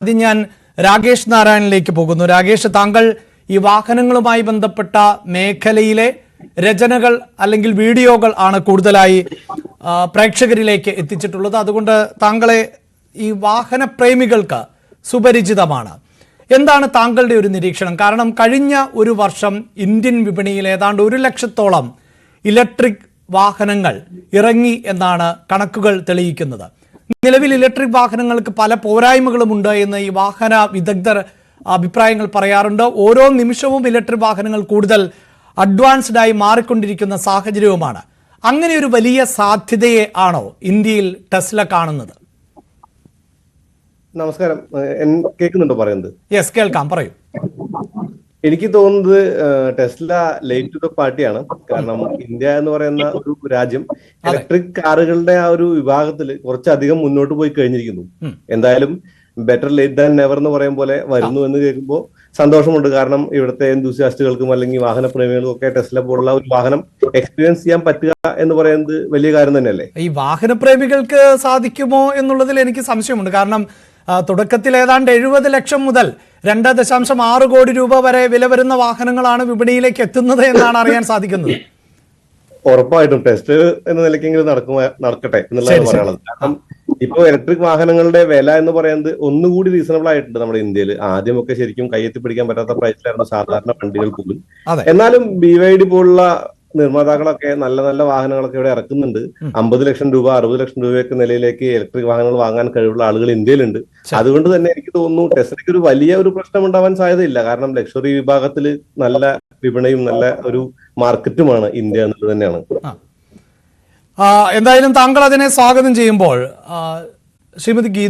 ആദ്യം ഞാൻ രാകേഷ് നാരായണിലേക്ക് പോകുന്നു. രാകേഷ്, താങ്കൾ ഈ വാഹനങ്ങളുമായി ബന്ധപ്പെട്ട മേഖലയിലെ രചനകൾ അല്ലെങ്കിൽ വീഡിയോകൾ ആണ് കൂടുതലായി പ്രേക്ഷകരിലേക്ക് എത്തിച്ചിട്ടുള്ളത്. അതുകൊണ്ട് താങ്കളെ ഈ വാഹന പ്രേമികൾക്ക് സുപരിചിതമാണ്. എന്താണ് താങ്കളുടെ ഒരു നിരീക്ഷണം? കാരണം കഴിഞ്ഞ ഒരു വർഷം ഇന്ത്യൻ വിപണിയിൽ ഏതാണ്ട് 1 ലക്ഷത്തോളം ഇലക്ട്രിക് വാഹനങ്ങൾ ഇറങ്ങി എന്നാണ് കണക്കുകൾ തെളിയിക്കുന്നത്. നിലവിൽ ഇലക്ട്രിക് വാഹനങ്ങൾക്ക് പല പോരായ്മകളുമുണ്ട് എന്ന് ഈ വാഹന വിദഗ്ധർ അഭിപ്രായങ്ങൾ പറയാറുണ്ട്. ഓരോ നിമിഷവും ഇലക്ട്രിക് വാഹനങ്ങൾ കൂടുതൽ അഡ്വാൻസ്ഡ് ആയി മാറിക്കൊണ്ടിരിക്കുന്ന സാഹചര്യവുമാണ്. അങ്ങനെ ഒരു വലിയ സാധ്യതയെ ആണോ ഇന്ത്യയിൽ ടെസ്ല കാണുന്നത്? നമസ്കാരം, കേൾക്കുന്നുണ്ടോ പറയുന്നത്? യെസ്, കേൾക്കാം, പറയൂ. എനിക്ക് തോന്നുന്നത് ടെസ്ല ലേറ്റ് ടു ദ പാർട്ടിയാണ്. കാരണം ഇന്ത്യ എന്ന് പറയുന്ന ഒരു രാജ്യം ഇലക്ട്രിക് കാറുകളുടെ ആ ഒരു വിഭാഗത്തിൽ കുറച്ചധികം മുന്നോട്ട് പോയി കഴിഞ്ഞിരിക്കുന്നു. എന്തായാലും ബെറ്റർ ലേറ്റ് ദാൻ നെവർ എന്ന് പറയും പോലെ വരുന്നു എന്ന് കേൾക്കുമ്പോൾ സന്തോഷമുണ്ട്. കാരണം ഇവിടുത്തെ എന്തൂസിയാസ്റ്റുകൾക്കും അല്ലെങ്കിൽ വാഹന പ്രേമികൾക്കും ഒക്കെ ടെസ്ല പോലുള്ള ഒരു വാഹനം എക്സ്പീരിയൻസ് ചെയ്യാൻ പറ്റുക എന്ന് പറയുന്നത് വലിയ കാര്യം തന്നെയല്ലേ. ഈ വാഹന പ്രേമികൾക്ക് സാധിക്കുമോ എന്നുള്ളതിൽ എനിക്ക് സംശയമുണ്ട്. കാരണം തുടക്കത്തിൽ ഏതാണ്ട് 70 ലക്ഷം മുതൽ 2.6 കോടി രൂപ വരെ വില വരുന്ന വാഹനങ്ങളാണ് വിപണിയിലേക്ക് എത്തുന്നത് എന്നാണ് അറിയാൻ സാധിക്കുന്നത്. ഉറപ്പായിട്ടും ടെസ്റ്റ് എന്ന നിലയ്ക്കെങ്കിലും നടക്കട്ടെ എന്നുള്ളതാണ് പറയാനുള്ളത്. കാരണം ഇപ്പൊ ഇലക്ട്രിക് വാഹനങ്ങളുടെ വില എന്ന് പറയുന്നത് ഒന്നുകൂടി റീസണബിൾ ആയിട്ടുണ്ട് നമ്മുടെ ഇന്ത്യയിൽ. ആദ്യമൊക്കെ ശരിക്കും കയ്യെത്തി പിടിക്കാൻ പറ്റാത്ത പ്രൈസിലായിരുന്നു സാധാരണ വണ്ടികൾ പോലും. എന്നാലും BYD പോലുള്ള നിർമ്മാതാക്കളൊക്കെ നല്ല നല്ല വാഹനങ്ങളൊക്കെ ഇവിടെ ഇറക്കുന്നുണ്ട്. 50 ലക്ഷം രൂപ 60 ലക്ഷം രൂപയൊക്കെ നിലയിലേക്ക് ഇലക്ട്രിക് വാഹനങ്ങൾ വാങ്ങാൻ കഴിവുള്ള ആളുകൾ ഇന്ത്യയിലുണ്ട്. അതുകൊണ്ട് തന്നെ എനിക്ക് തോന്നുന്നു ടെസ്ലയ്ക്ക് ഒരു വലിയ ഒരു പ്രശ്നം ഉണ്ടാവാൻ സാധ്യതയില്ല. കാരണം ലക്ഷറി വിഭാഗത്തിൽ നല്ല വിപണിയും നല്ല ഒരു മാർക്കറ്റുമാണ് ഇന്ത്യ എന്നുള്ളത് തന്നെയാണ്. എന്തായാലും താങ്കൾ അതിനെ സ്വാഗതം ചെയ്യുമ്പോൾ ശ്രീമതി ഗീത